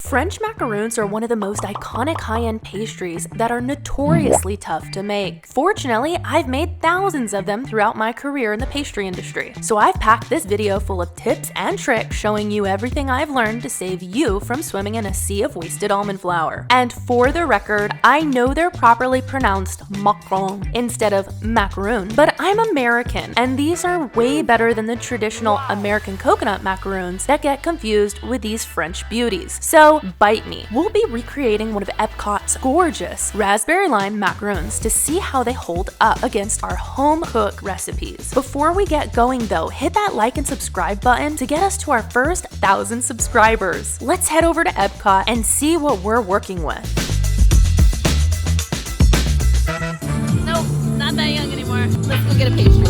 French macaroons are one of the most iconic high-end pastries that are notoriously tough to make. Fortunately, I've made thousands of them throughout my career in the pastry industry. So I've packed this video full of tips and tricks showing you everything I've learned to save you from swimming in a sea of wasted almond flour. And for the record, I know they're properly pronounced macaron instead of macaroon, but I'm American, and these are way better than the traditional American coconut macaroons that get confused with these French beauties. So bite me. We'll be recreating one of Epcot's gorgeous raspberry lime macaroons to see how they hold up against our home cook recipes. Before we get going though, hit that like and subscribe button to get us to our first 1,000 subscribers. Let's head over to Epcot and see what we're working with. Nope, not that young anymore. Let's go get a pastry.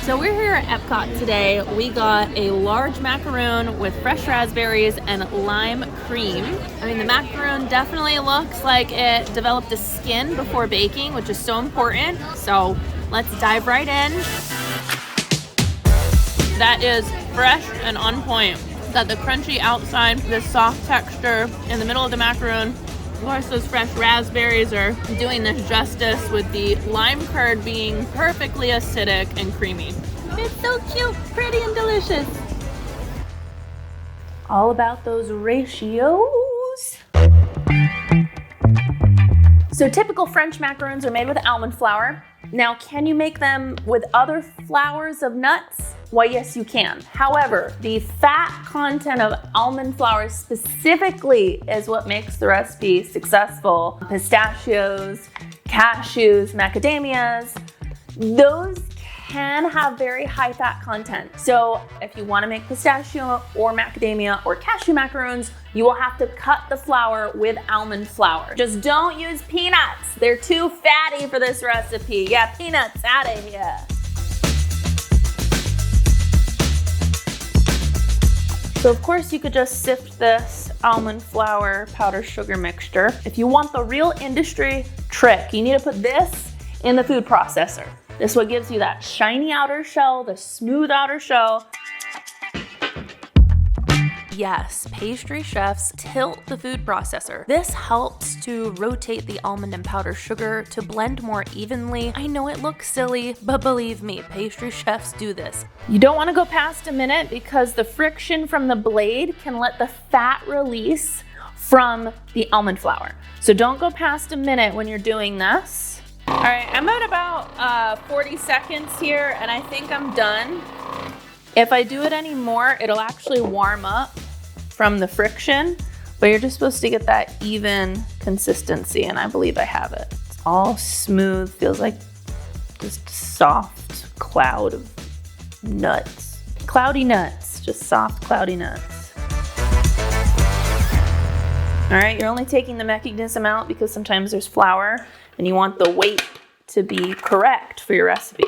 So we're here at Epcot today. We got a large macaroon with fresh raspberries and lime cream. I mean, the macaroon definitely looks like it developed a skin before baking, which is so important. So let's dive right in. That is fresh and on point. Got the crunchy outside, this soft texture in the middle of the macaroon. Of course, those fresh raspberries are doing this justice with the lime curd being perfectly acidic and creamy. It's so cute, pretty, and delicious. All about those ratios. So typical French macaroons are made with almond flour. Now, can you make them with other flours of nuts? Why, yes, you can. However, the fat content of almond flour specifically is what makes the recipe successful. Pistachios, cashews, macadamias, those can have very high fat content. So if you want to make pistachio or macadamia or cashew macaroons, you will have to cut the flour with almond flour. Just don't use peanuts. They're too fatty for this recipe. Yeah, peanuts out of here. So of course you could just sift this almond flour powder sugar mixture. If you want the real industry trick, you need to put this in the food processor. This is what gives you that shiny outer shell, the smooth outer shell. Yes, pastry chefs tilt the food processor. This helps to rotate the almond and powder sugar to blend more evenly. I know it looks silly, but believe me, pastry chefs do this. You don't want to go past a minute because the friction from the blade can let the fat release from the almond flour. So don't go past a minute when you're doing this. All right, I'm at about 40 seconds here, and I think I'm done. If I do it anymore, it'll actually warm up from the friction, but you're just supposed to get that even consistency, and I believe I have it. It's all smooth, feels like just soft cloud of nuts. Cloudy nuts, just soft, cloudy nuts. All right, you're only taking the mechanism out because sometimes there's flour, and you want the weight to be correct for your recipe.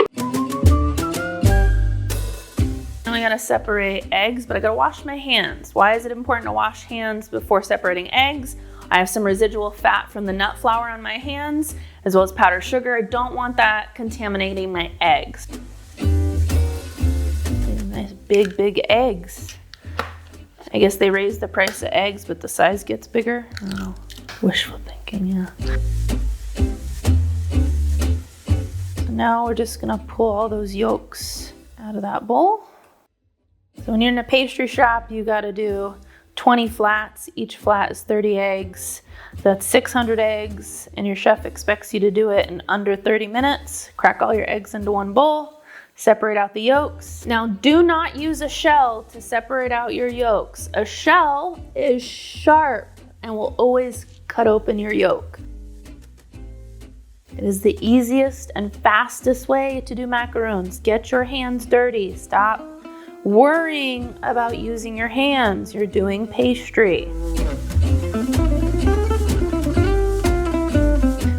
Now I gotta separate eggs, but I gotta wash my hands. Why is it important to wash hands before separating eggs? I have some residual fat from the nut flour on my hands, as well as powdered sugar. I don't want that contaminating my eggs. Nice big eggs. I guess they raise the price of eggs, but the size gets bigger. I don't know. Wishful thinking, yeah. Now we're just gonna pull all those yolks out of that bowl. So when you're in a pastry shop, you gotta do 20 flats. Each flat is 30 eggs. That's 600 eggs, and your chef expects you to do it in under 30 minutes. Crack all your eggs into one bowl, separate out the yolks. Now do not use a shell to separate out your yolks. A shell is sharp and will always cut open your yolk. It is the easiest and fastest way to do macaroons. Get your hands dirty. Stop worrying about using your hands. You're doing pastry.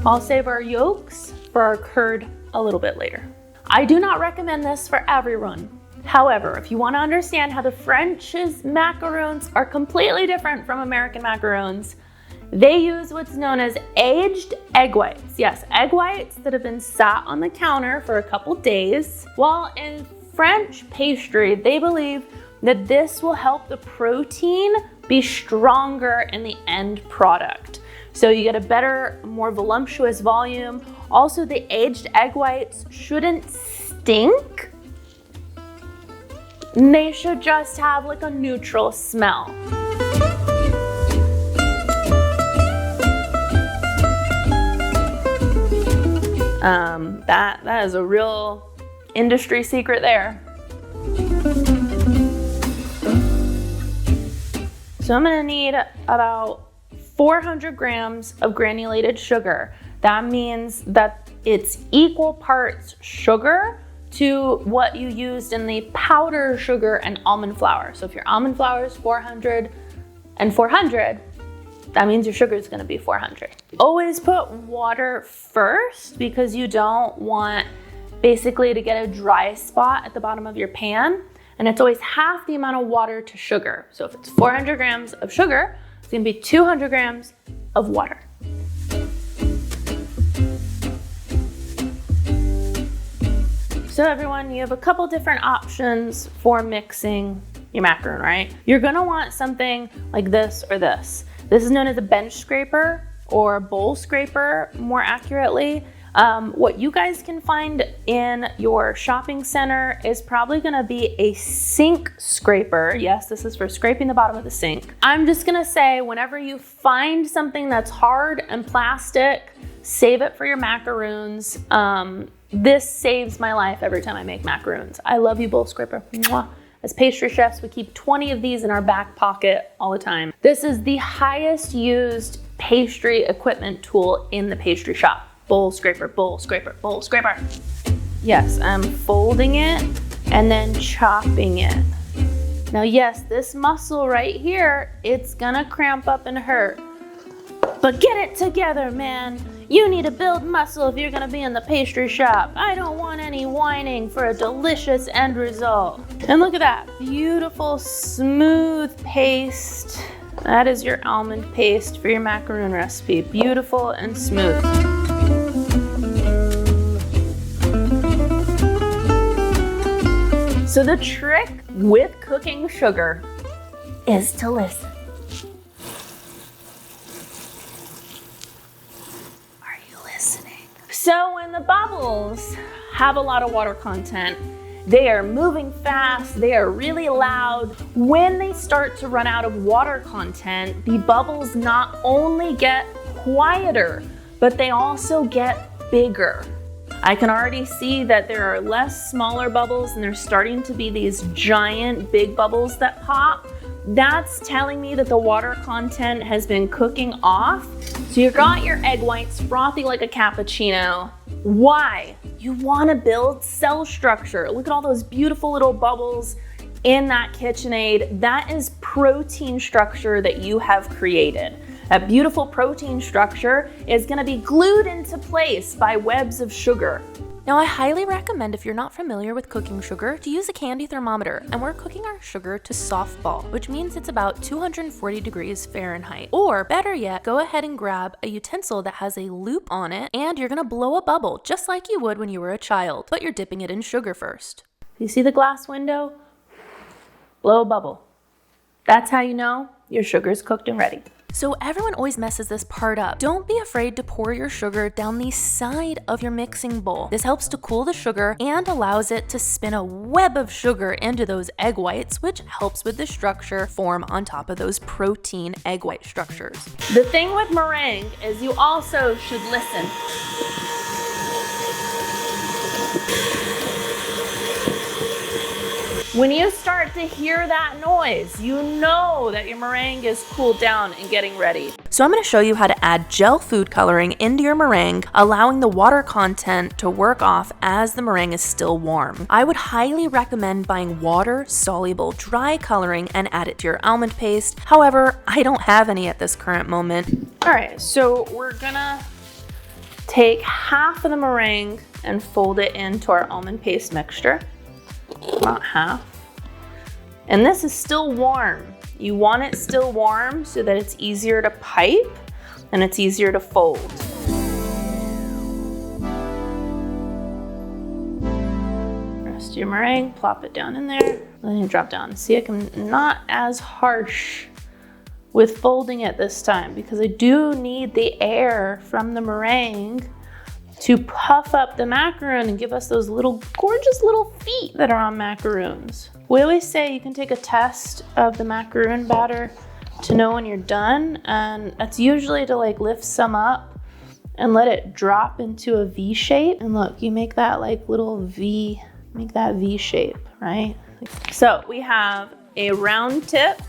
I'll save our yolks for our curd a little bit later. I do not recommend this for everyone. However, if you want to understand how the French's macarons are completely different from American macarons, They use what's known as aged egg whites. Yes, egg whites that have been sat on the counter for a couple days. While in French pastry, they believe that this will help the protein be stronger in the end product. So you get a better, more voluptuous volume. Also, the aged egg whites shouldn't stink. They should just have like a neutral smell. That is a real industry secret there. So I'm gonna need about 400 grams of granulated sugar. That means that it's equal parts sugar to what you used in the powder sugar and almond flour. So if your almond flour is 400 and 400, that means your sugar is gonna be 400. Always put water first because you don't want basically to get a dry spot at the bottom of your pan. And it's always half the amount of water to sugar. So if it's 400 grams of sugar, it's gonna be 200 grams of water. So everyone, you have a couple different options for mixing your macaron, right? You're gonna want something like this or this. This is known as a bench scraper or bowl scraper, more accurately. What you guys can find in your shopping center is probably gonna be a sink scraper. Yes, this is for scraping the bottom of the sink. I'm just gonna say, whenever you find something that's hard and plastic, save it for your macaroons. This saves my life every time I make macaroons. I love you, bowl scraper. Mwah. As pastry chefs, we keep 20 of these in our back pocket all the time. This is the highest used pastry equipment tool in the pastry shop. Bowl scraper, bowl scraper, bowl scraper. Yes, I'm folding it and then chopping it. Now, yes, this muscle right here, it's gonna cramp up and hurt. But get it together, man. You need to build muscle if you're gonna be in the pastry shop. I don't want any whining for a delicious end result. And look at that, beautiful, smooth paste. That is your almond paste for your macaroon recipe. Beautiful and smooth. So the trick with cooking sugar is to listen. Are you listening? So when the bubbles have a lot of water content, they are moving fast, they are really loud. When they start to run out of water content, the bubbles not only get quieter, but they also get bigger. I can already see that there are less smaller bubbles and there's starting to be these giant big bubbles that pop. That's telling me that the water content has been cooking off. So you got your egg whites frothy like a cappuccino. Why? You want to build cell structure. Look at all those beautiful little bubbles in that KitchenAid. That is protein structure that you have created. That beautiful protein structure is gonna be glued into place by webs of sugar. Now, I highly recommend, if you're not familiar with cooking sugar, to use a candy thermometer. And we're cooking our sugar to softball, which means it's about 240 degrees Fahrenheit. Or better yet, go ahead and grab a utensil that has a loop on it, and you're gonna blow a bubble, just like you would when you were a child. But you're dipping it in sugar first. You see the glass window? Blow a bubble. That's how you know your sugar's cooked and ready. So everyone always messes this part up. Don't be afraid to pour your sugar down the side of your mixing bowl. This helps to cool the sugar and allows it to spin a web of sugar into those egg whites, which helps with the structure form on top of those protein egg white structures. The thing with meringue is you also should listen. When you start to hear that noise, you know that your meringue is cooled down and getting ready. So I'm going to show you how to add gel food coloring into your meringue, allowing the water content to work off as the meringue is still warm. I would highly recommend buying water-soluble dry coloring and add it to your almond paste. However, I don't have any at this current moment. All right, so we're gonna take half of the meringue and fold it into our almond paste mixture. About half. And this is still warm. You want it still warm so that it's easier to pipe. and it's easier to fold. Rest your meringue, plop it down in there, then you drop down. See, I'm not as harsh with folding it this time because I do need the air from the meringue to puff up the macaron and give us those little gorgeous little feet that are on macaroons. We always say you can take a test of the macaroon batter to know when you're done, and that's usually to like lift some up and let it drop into a V shape. And look, you make that like little V, make that V shape, right? So we have a round tip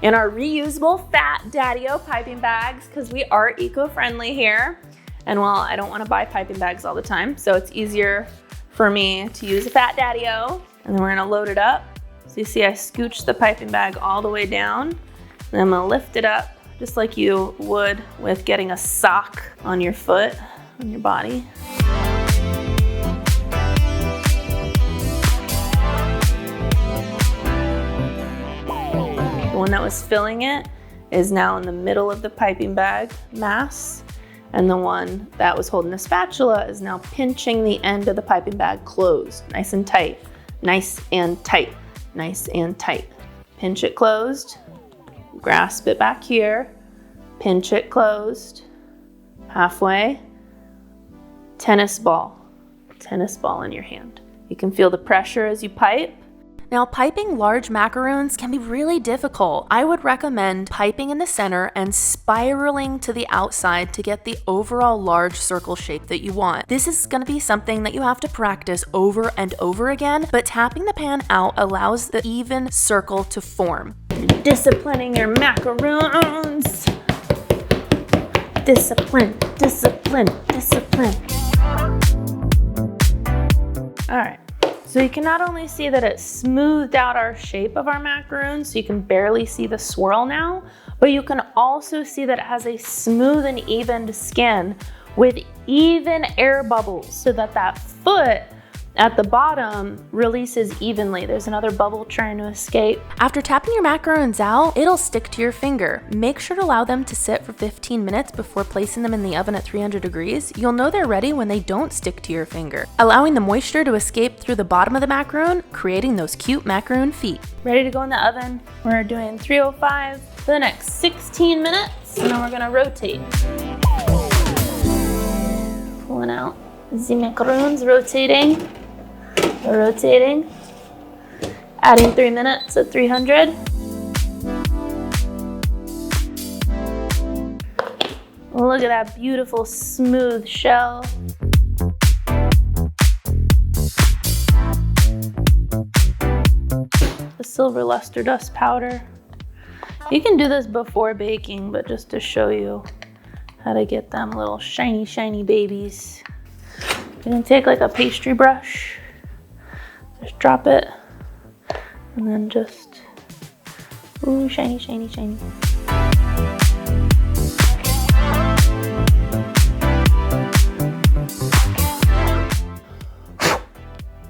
in our reusable Fat Daddy-O piping bags because we are eco-friendly here. And well, I don't want to buy piping bags all the time, so it's easier for me to use a Fat Daddy-O. And then we're gonna load it up. So you see I scooched the piping bag all the way down. And I'm gonna lift it up just like you would with getting a sock on your foot, on your body. The one that was filling it is now in the middle of the piping bag mass. And the one that was holding the spatula is now pinching the end of the piping bag closed. Nice and tight, nice and tight, nice and tight. Pinch it closed, grasp it back here, pinch it closed, halfway, tennis ball in your hand. You can feel the pressure as you pipe. Now, piping large macaroons can be really difficult. I would recommend piping in the center and spiraling to the outside to get the overall large circle shape that you want. This is going to be something that you have to practice over and over again, but tapping the pan out allows the even circle to form. Disciplining your macaroons. Discipline, discipline, discipline. All right. So you can not only see that it smoothed out our shape of our macaroon, so you can barely see the swirl now, but you can also see that it has a smooth and evened skin with even air bubbles so that that foot at the bottom releases evenly. There's another bubble trying to escape. After tapping your macarons out, it'll stick to your finger. Make sure to allow them to sit for 15 minutes before placing them in the oven at 300 degrees. You'll know they're ready when they don't stick to your finger, allowing the moisture to escape through the bottom of the macaron, creating those cute macaroon feet. Ready to go in the oven. We're doing 305 for the next 16 minutes, and then we're gonna rotate. Pulling out the macaroons, rotating. Rotating, adding 3 minutes at 300. Look at that beautiful smooth shell. The silver luster dust powder. You can do this before baking, but just to show you how to get them little shiny, shiny babies. You can take like a pastry brush. Just drop it, and then just, ooh, shiny, shiny, shiny.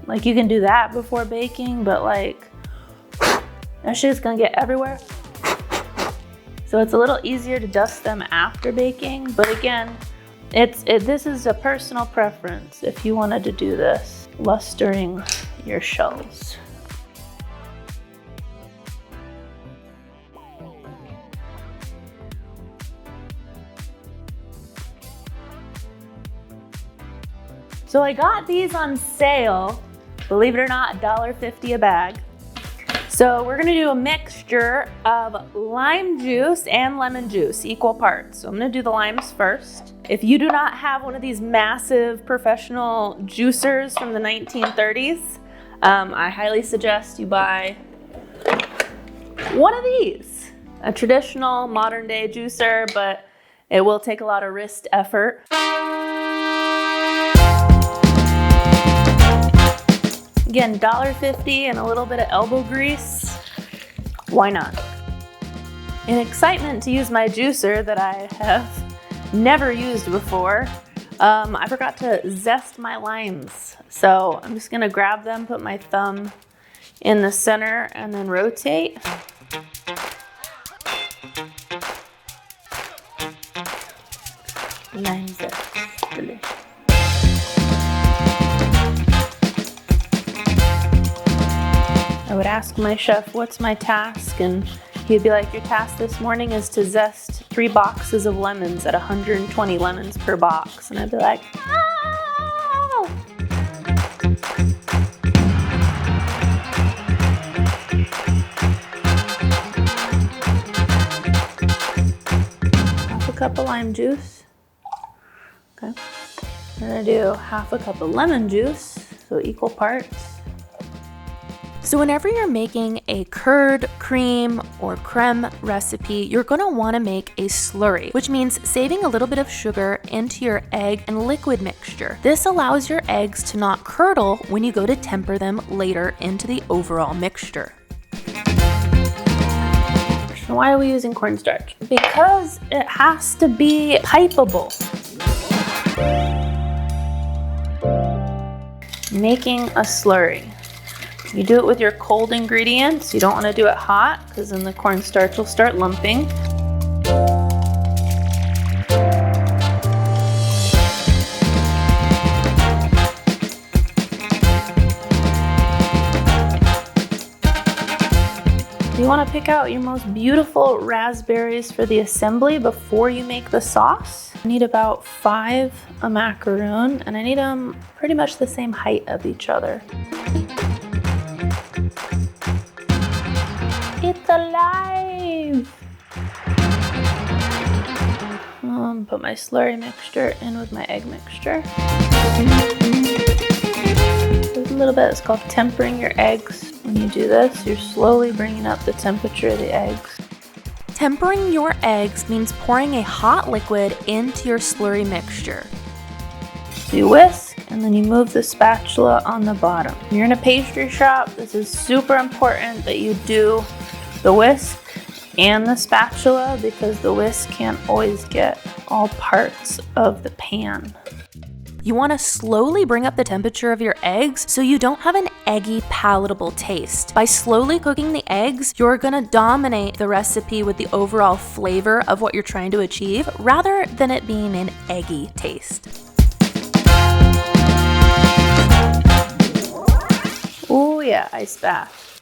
Like you can do that before baking, but like, that shit's gonna get everywhere. So it's a little easier to dust them after baking, but again, this is a personal preference if you wanted to do this, lustering your shells. So I got these on sale, believe it or not, $1.50 a bag. So we're gonna do a mixture of lime juice and lemon juice, equal parts. So I'm gonna do the limes first. If you do not have one of these massive professional juicers from the 1930s, I highly suggest you buy one of these. A traditional modern day juicer, but it will take a lot of wrist effort. Again, $1.50 and a little bit of elbow grease. Why not? In excitement to use my juicer that I have never used before, I forgot to zest my limes. So I'm just gonna grab them, put my thumb in the center, and then rotate. lime zest. Delicious. I would ask my chef, what's my task? And he'd be like, your task this morning is to zest 3 boxes of lemons at 120 lemons per box. And I'd be like, oh! Half a cup of lime juice. Okay. I'm gonna do half a cup of lemon juice, so equal parts. So whenever you're making a curd, cream, or creme recipe, you're gonna wanna make a slurry, which means saving a little bit of sugar into your egg and liquid mixture. This allows your eggs to not curdle when you go to temper them later into the overall mixture. So why are we using cornstarch? Because it has to be pipeable. Making a slurry. You do it with your cold ingredients. You don't want to do it hot because then the cornstarch will start lumping. You want to pick out your most beautiful raspberries for the assembly before you make the sauce. I need about 5 a macaron, and I need them pretty much the same height of each other. It's alive! Put my slurry mixture in with my egg mixture. There's a little bit, it's called tempering your eggs. When you do this, you're slowly bringing up the temperature of the eggs. Tempering your eggs means pouring a hot liquid into your slurry mixture. So you whisk, and then you move the spatula on the bottom. If you're in a pastry shop, this is super important that you do the whisk and the spatula because the whisk can't always get all parts of the pan. You want to slowly bring up the temperature of your eggs so you don't have an eggy, palatable taste. By slowly cooking the eggs, you're going to dominate the recipe with the overall flavor of what you're trying to achieve rather than it being an eggy taste. Oh yeah, ice bath.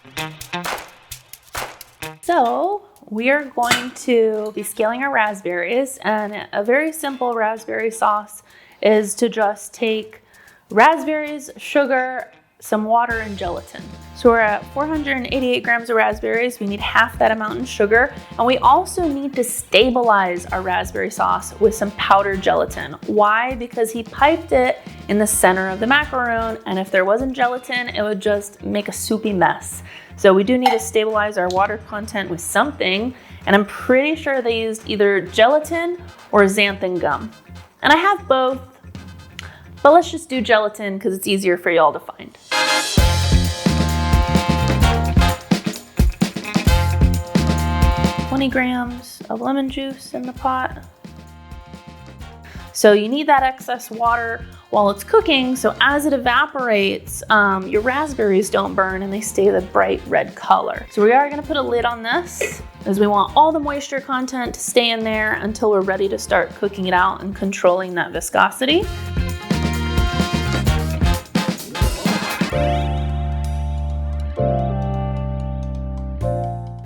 So we are going to be scaling our raspberries, and a very simple raspberry sauce is to just take raspberries, sugar, some water, and gelatin. So we're at 488 grams of raspberries. We need half that amount in sugar. And we also need to stabilize our raspberry sauce with some powdered gelatin. Why? Because he piped it in the center of the macaron, and if there wasn't gelatin, it would just make a soupy mess. So we do need to stabilize our water content with something, and I'm pretty sure they used either gelatin or xanthan gum. And I have both, but let's just do gelatin because it's easier for y'all to find. "20 grams of lemon juice in the pot. So you need that excess water while it's cooking, so as it evaporates, your raspberries don't burn and they stay the bright red color. So we are gonna put a lid on this as we want all the moisture content to stay in there until we're ready to start cooking it out and controlling that viscosity.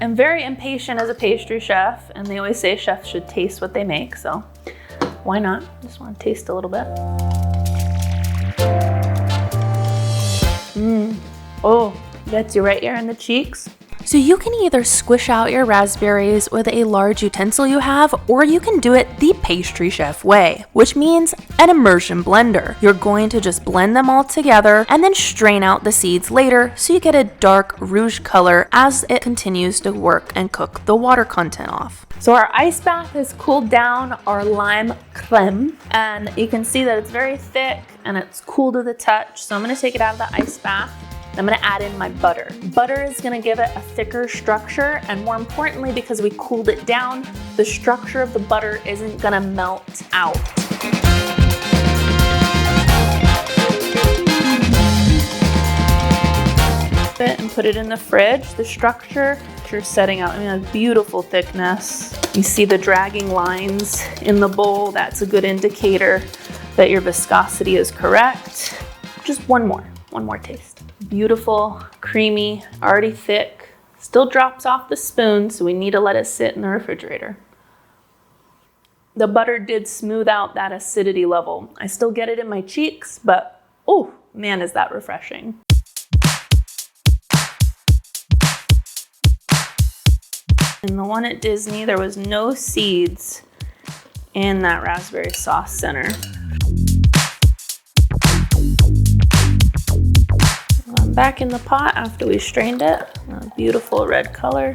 I'm very impatient as a pastry chef, and they always say chefs should taste what they make, so why not? Just want to taste a little bit. Oh, gets you right here in the cheeks. So you can either squish out your raspberries with a large utensil you have, or you can do it the pastry chef way, which means an immersion blender. You're going to just blend them all together and then strain out the seeds later so you get a dark rouge color as it continues to work and cook the water content off. So our ice bath has cooled down our lime creme, and you can see that it's very thick and it's cool to the touch. So I'm gonna take it out of the ice bath. I'm gonna add in my butter. Butter is gonna give it a thicker structure, and more importantly, because we cooled it down, the structure of the butter isn't gonna melt out. And put it in the fridge. The structure, you're setting out, I mean, a beautiful thickness. You see the dragging lines in the bowl. That's a good indicator that your viscosity is correct. Just one more taste. Beautiful, creamy, already thick. Still drops off the spoon, so we need to let it sit in the refrigerator. The butter did smooth out that acidity level. I still get it in my cheeks, but oh man, is that refreshing. In the one at Disney, there was no seeds in that raspberry sauce center. Back in the pot after we strained it. A beautiful red color.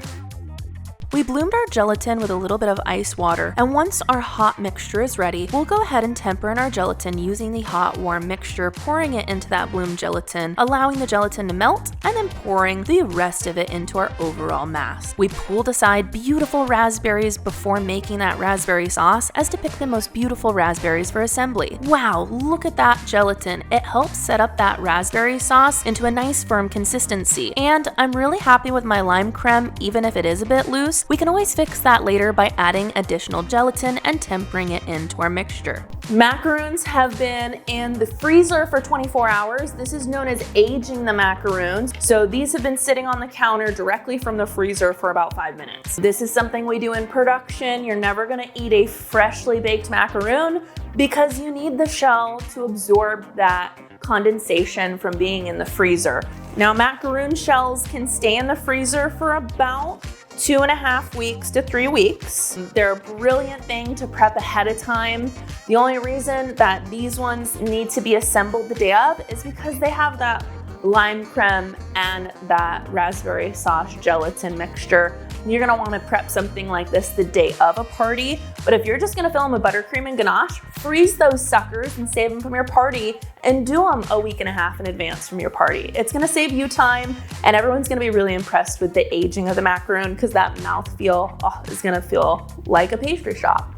We bloomed our gelatin with a little bit of ice water, and once our hot mixture is ready, we'll go ahead and temper in our gelatin using the hot warm mixture, pouring it into that bloomed gelatin, allowing the gelatin to melt, and then pouring the rest of it into our overall mass. We pulled aside beautiful raspberries before making that raspberry sauce, as to pick the most beautiful raspberries for assembly. Wow, look at that gelatin. It helps set up that raspberry sauce into a nice firm consistency, and I'm really happy with my lime creme, even if it is a bit loose. We can always fix that later by adding additional gelatin and tempering it into our mixture. Macaroons have been in the freezer for 24 hours. This is known as aging the macaroons. So these have been sitting on the counter directly from the freezer for about 5 minutes. This is something we do in production. You're never gonna eat a freshly baked macaroon because you need the shell to absorb that condensation from being in the freezer. Now, macaroon shells can stay in the freezer for about 2.5 weeks to 3 weeks. They're a brilliant thing to prep ahead of time. The only reason that these ones need to be assembled the day of is because they have that lime creme and that raspberry sauce gelatin mixture. You're gonna wanna prep something like this the day of a party, but if you're just gonna fill them with buttercream and ganache, freeze those suckers and save them from your party and do them a week and a half in advance from your party. It's gonna save you time, and everyone's gonna be really impressed with the aging of the macaroon because that mouthfeel is gonna feel like a pastry shop.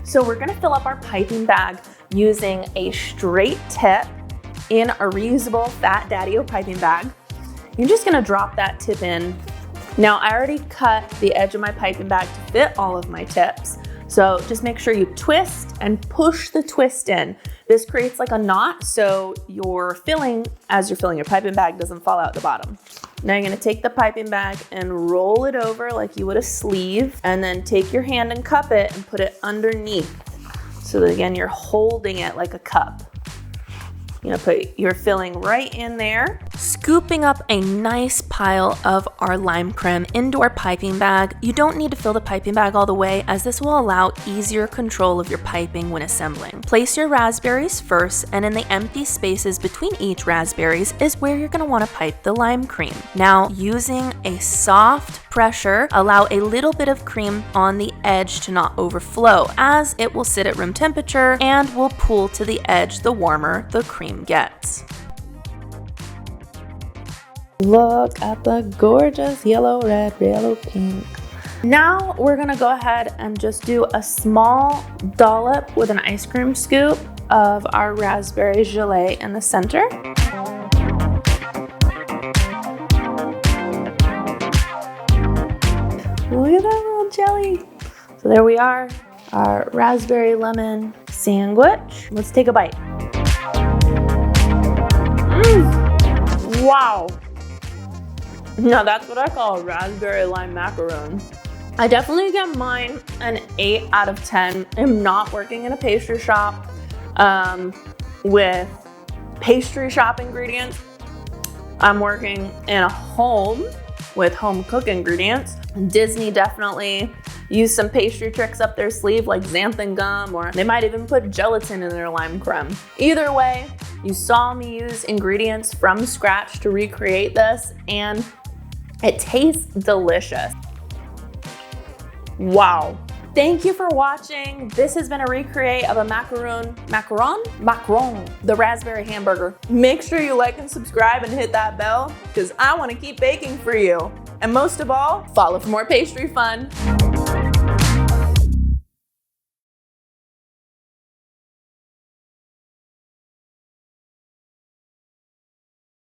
So we're gonna fill up our piping bag using a straight tip in a reusable Fat Daddy-O piping bag. You're just gonna drop that tip in. Now, I already cut the edge of my piping bag to fit all of my tips. So just make sure you twist and push the twist in. This creates like a knot, so your filling, as you're filling your piping bag, doesn't fall out the bottom. Now you're gonna take the piping bag and roll it over like you would a sleeve, and then take your hand and cup it and put it underneath. So that again, you're holding it like a cup. You're gonna put your filling right in there. Scooping up a nice pile of our lime creme into our piping bag. You don't need to fill the piping bag all the way, as this will allow easier control of your piping when assembling. Place your raspberries first, and in the empty spaces between each raspberries is where you're gonna wanna pipe the lime cream. Now, using a soft pressure, allow a little bit of cream on the edge to not overflow, as it will sit at room temperature and will pool to the edge the warmer the cream gets. Look at the gorgeous yellow, red, yellow, pink. Now we're gonna go ahead and just do a small dollop with an ice cream scoop of our raspberry gelée in the center. Look at that little jelly. So there we are, our raspberry lemon sandwich. Let's take a bite. Wow. Now that's what I call a raspberry lime macaron. I definitely give mine an 8 out of 10. I'm not working in a pastry shop with pastry shop ingredients. I'm working in a home with home cook ingredients. Disney definitely used some pastry tricks up their sleeve, like xanthan gum, or they might even put gelatin in their lime creme. Either way, you saw me use ingredients from scratch to recreate this, and it tastes delicious. Wow. Thank you for watching. This has been a recreate of a Macaron, the raspberry hamburger. Make sure you like and subscribe and hit that bell, because I want to keep baking for you. And most of all, follow for more pastry fun.